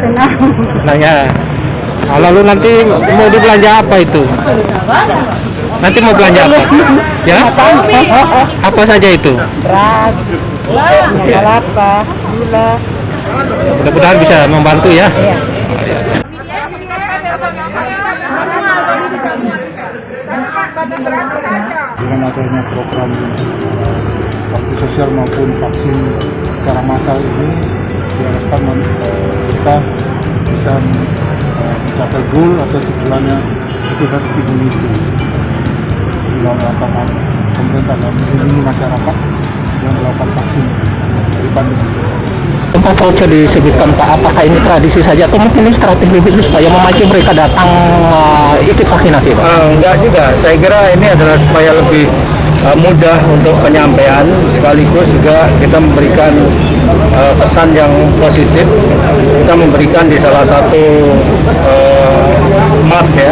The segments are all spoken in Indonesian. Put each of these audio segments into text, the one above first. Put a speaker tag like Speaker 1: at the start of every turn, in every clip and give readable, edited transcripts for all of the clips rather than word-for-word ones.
Speaker 1: senang.
Speaker 2: Nah ya. Nah, lalu nanti mau dibelanja apa itu? Nanti mau belanja apa? Ya? Apa saja itu?
Speaker 1: Beras, kelapa, gula.
Speaker 2: Mudah-mudahan bisa membantu ya.
Speaker 1: Iya.
Speaker 3: Dengan adanya program bakti sosial maupun vaksin secara massal ini diharapkan kita bisa mencapai goal atau tujuannya itu herd immunity dalam rangka pemerintah dan melindungi masyarakat yang melakukan vaksin dari pandemi.
Speaker 2: Tempat voucher disebutkan Pak, apakah ini tradisi saja atau mungkin ini strategi bisnis supaya memacu mereka datang ikut vaksinasi Pak?
Speaker 4: Enggak juga, saya kira ini adalah supaya lebih mudah untuk penyampaian, sekaligus juga kita memberikan pesan yang positif. Kita memberikan di salah satu map ya,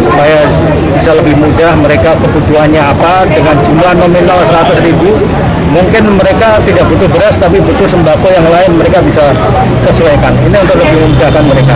Speaker 4: supaya bisa lebih mudah mereka kebutuhannya apa, dengan jumlah nominal 100.000. Mungkin mereka tidak butuh beras tapi butuh sembako yang lain, mereka bisa sesuaikan. Ini untuk lebih memudahkan mereka.